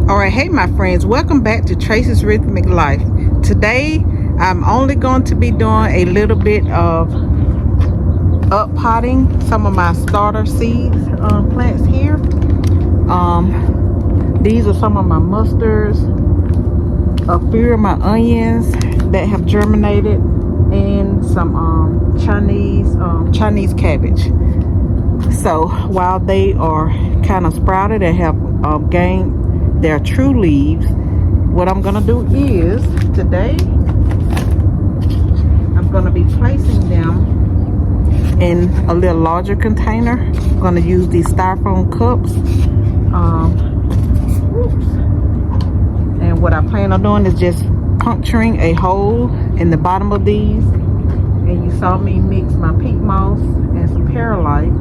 Alright, hey my friends, welcome back to Tracy's Rhythmic Life. Today I'm only going to be doing a little bit of up potting some of my starter seeds plants here. These are some of my mustards, a few of my onions that have germinated, and some Chinese cabbage. So while they are kind of sprouted and have gained their true leaves, what I'm gonna do is today I'm gonna be placing them in a little larger container. I'm gonna use these styrofoam cups, and what I plan on doing is just puncturing a hole in the bottom of these. And you saw me mix my peat moss and some perlite,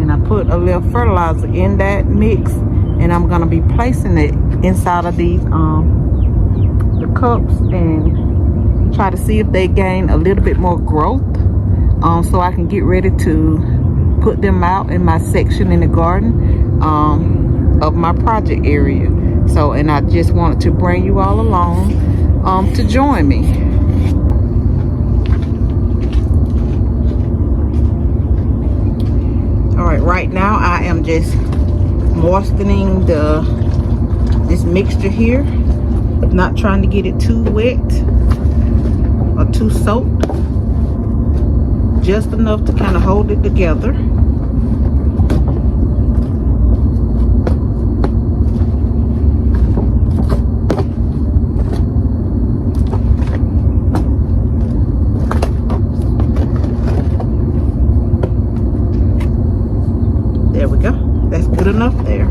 and I put a little fertilizer in that mix, and I'm gonna be placing it inside of these the cups and try to see if they gain a little bit more growth, so I can get ready to put them out in my section in the garden of my project area. So, and I just wanted to bring you all along to join me. All right, right now I am just moistening this mixture here, not trying to get it too wet or too soaked, just enough to kind of hold it together. There we go. That's good enough there.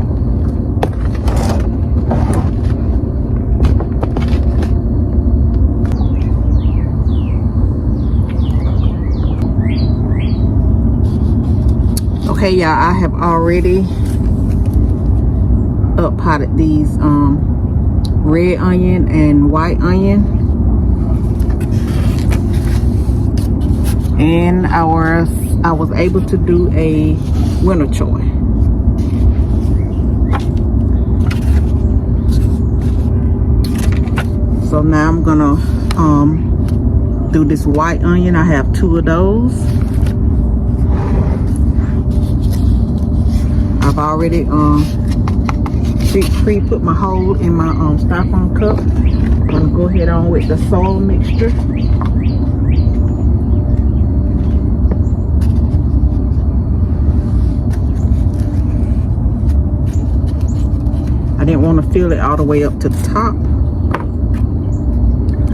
Okay, y'all, I have already up potted these red onion and white onion, and I was able to do a winter choy. So now I'm gonna do this white onion. I have 2 of those. I've already pre-put my hole in my styrofoam cup. I'm gonna go ahead on with the soil mixture. I didn't want to fill it all the way up to the top,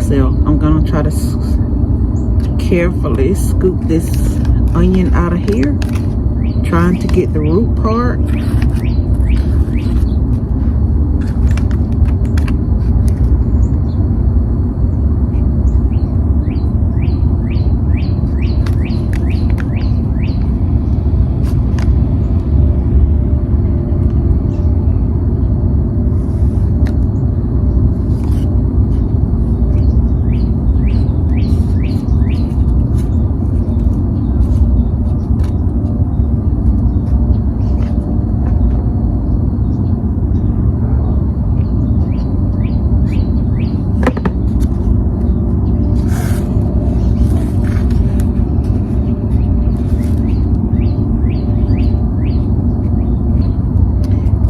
so I'm gonna try to carefully scoop this onion out of here, trying to get the root part.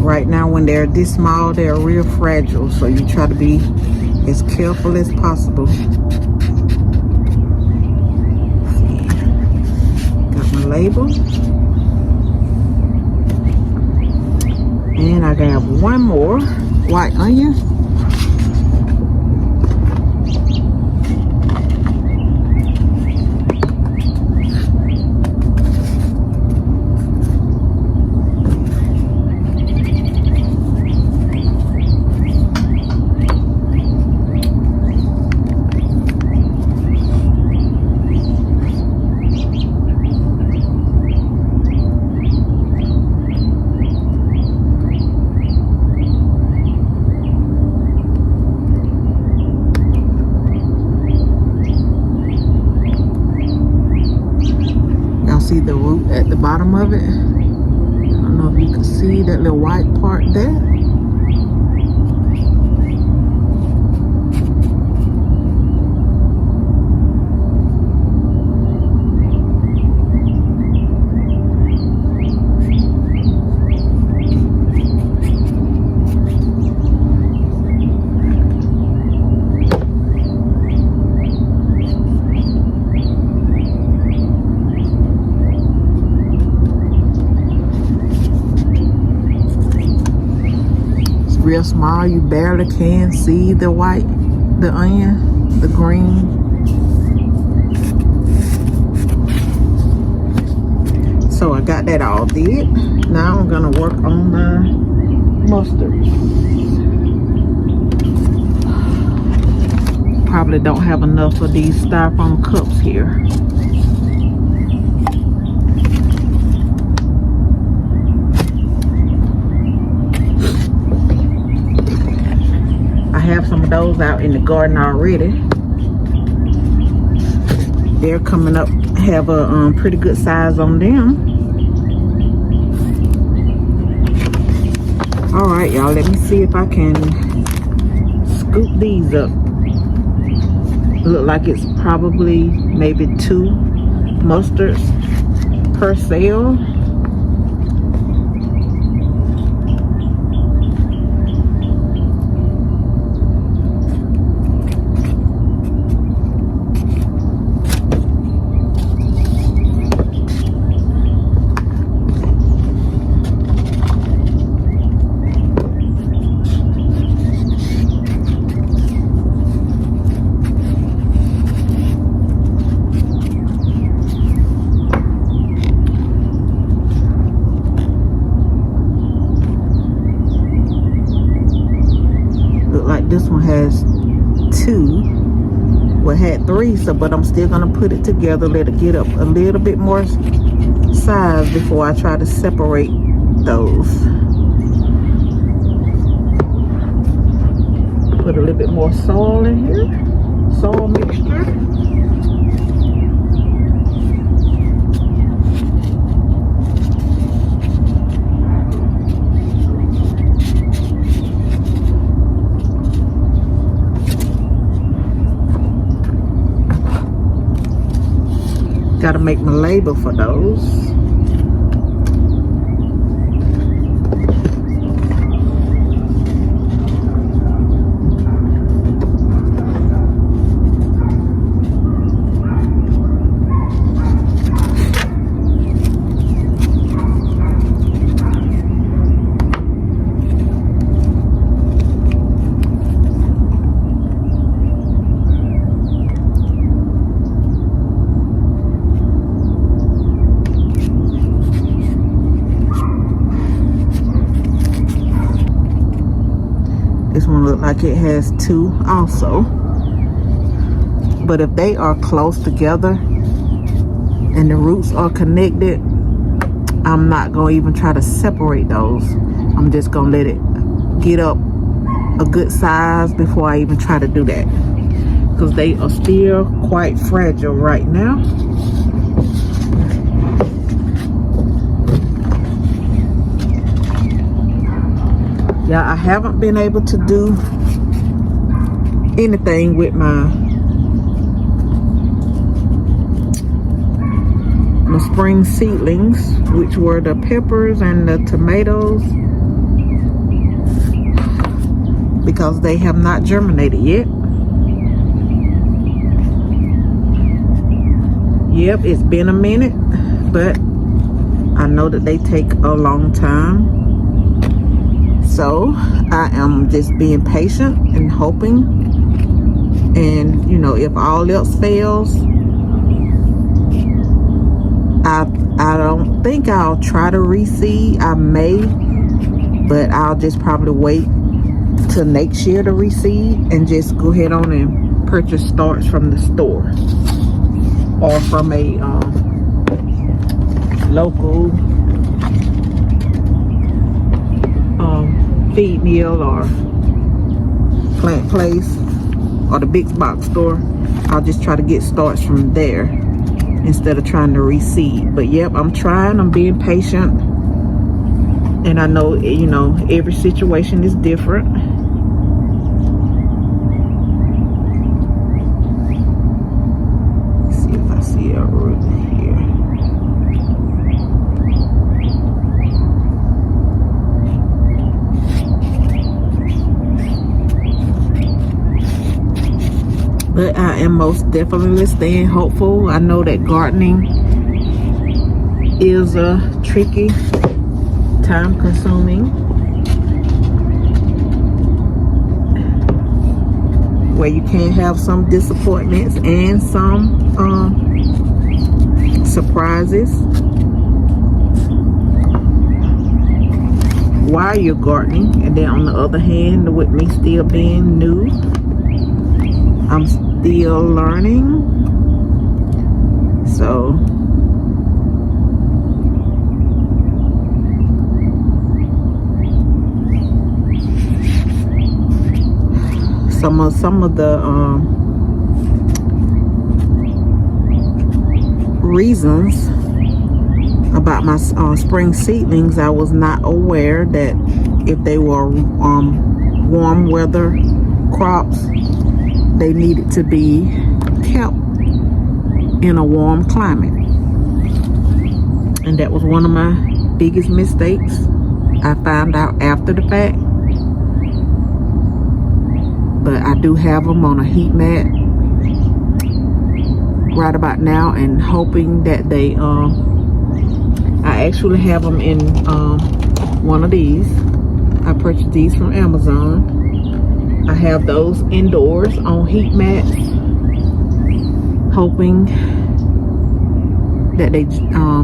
Right now, when they're this small, they're real fragile, so you try to be as careful as possible. Got my label, and I got one more white onion. See the root at the bottom of it? I don't know if you can see that little white part there. real small. You barely can see the white, the onion, the green. So I got that all did. Now I'm gonna work on my mustard. Probably don't have enough of these styrofoam cups here. I have some of those out in the garden already. They're coming up, have a pretty good size on them. All right, y'all, let me see if I can scoop these up. Look like it's probably maybe 2 mustards per sale. This one has 2. Well, had 3, so but I'm still gonna put it together, let it get up a little bit more size before I try to separate those. Put a little bit more soil in here, soil mixture. Got to make my label for those. This one looks like it has 2 also. But if they are close together and the roots are connected, I'm not going to even try to separate those. I'm just going to let it get up a good size before I even try to do that. Because they are still quite fragile right now. Yeah, I haven't been able to do anything with my spring seedlings, which were the peppers and the tomatoes, because they have not germinated yet. Yep, it's been a minute, but I know that they take a long time. So I am just being patient and hoping, and you know, if all else fails, I don't think I'll try to reseed. I may, but I'll just probably wait till next year to reseed and just go ahead on and purchase starts from the store or from a local feed meal or plant place or the big box store. I'll just try to get starts from there instead of trying to reseed. But yep, I'm trying, I'm being patient, and I know, you know, every situation is different. Let's see if I see a root here. But I am most definitely staying hopeful. I know that gardening is a tricky, time consuming. where you can have some disappointments and some surprises while you're gardening. And then on the other hand, with me still being new, I'm still learning. So some of the reasons about my spring seedlings, I was not aware that if they were warm weather crops, they needed to be kept in a warm climate. And that was one of my biggest mistakes. I found out after the fact. But I do have them on a heat mat right about now, and hoping that they I actually have them in one of these. I purchased these from Amazon. I have those indoors on heat mats, hoping that they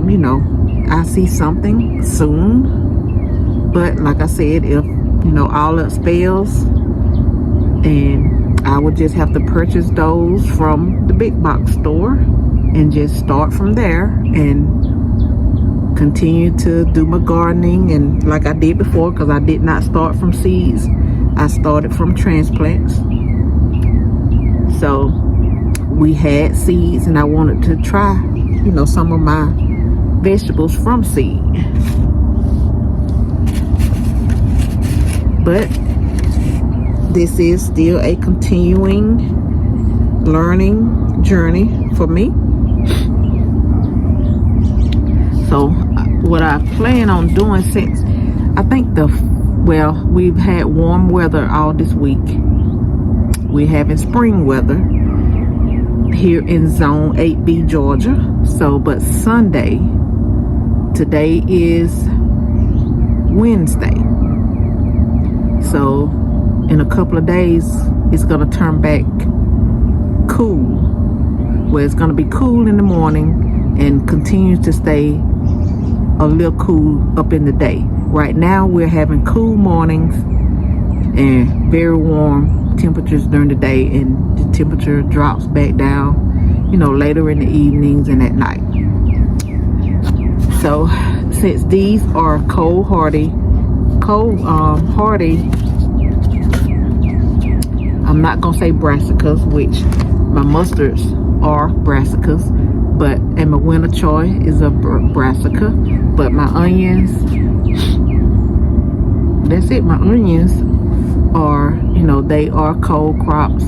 you know, I see something soon. But like I said, if you know all else fails, and I would just have to purchase those from the big box store and just start from there and continue to do my gardening. And like I did before, because I did not start from seeds, I started from transplants. So we had seeds, and I wanted to try, you know, some of my vegetables from seed. But this is still a continuing learning journey for me. So what I plan on doing, since I think we've had warm weather all this week, we're having spring weather here in zone 8B Georgia. So but Sunday, today is Wednesday, so in a couple of days it's gonna turn back cool, where it's gonna be cool in the morning and continue to stay a little cool up in the day. Right now we're having cool mornings and very warm temperatures during the day, and the temperature drops back down, you know, later in the evenings and at night. So since these are cold hardy, I'm not gonna say brassicas, which my mustards are brassicas, but and my winter choy is a brassica. But my onions, that's it. My onions are, you know, they are cold crops,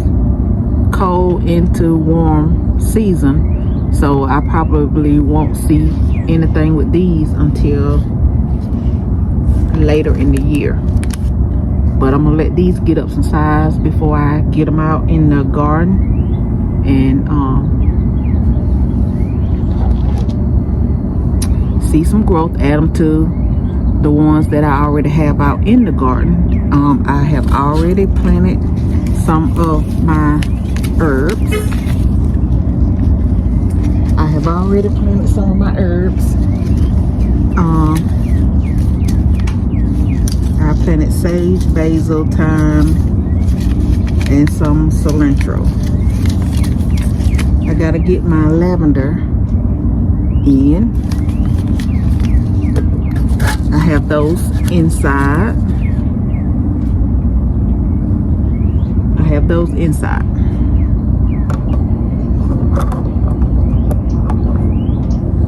cold into warm season. So I probably won't see anything with these until later in the year. But I'm gonna let these get up some size before I get them out in the garden and see some growth, add them to the ones that I already have out in the garden. I have already planted some of my herbs. I planted sage, basil, thyme, and some cilantro. I gotta get my lavender in. I have those inside.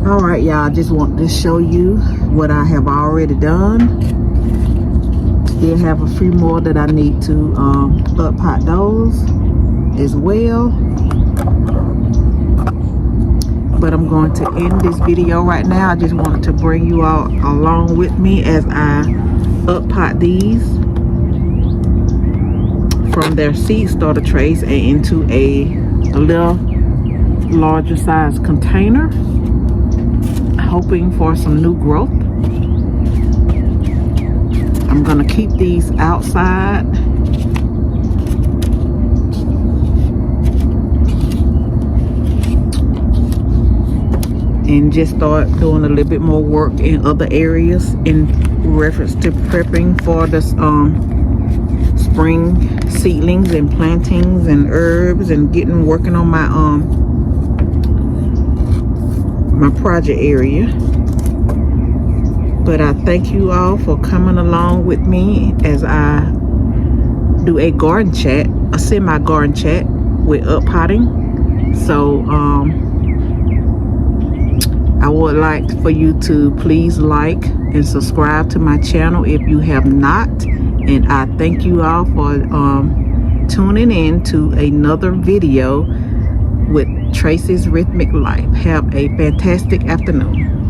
All right, y'all, I just want to show you what I have already done. Still have a few more that I need to up pot those as well. But I'm going to end this video right now. I just wanted to bring you all along with me as I up pot these from their seed starter trays and into a little larger size container, hoping for some new growth. I'm gonna keep these outside and just start doing a little bit more work in other areas in reference to prepping for the spring seedlings and plantings and herbs, and working on my my project area. But I thank you all for coming along with me as I do a garden chat, a semi-garden chat with up potting. So I would like for you to please like and subscribe to my channel if you have not. And I thank you all for tuning in to another video with Tracy's Rhythmic Life. Have a fantastic afternoon.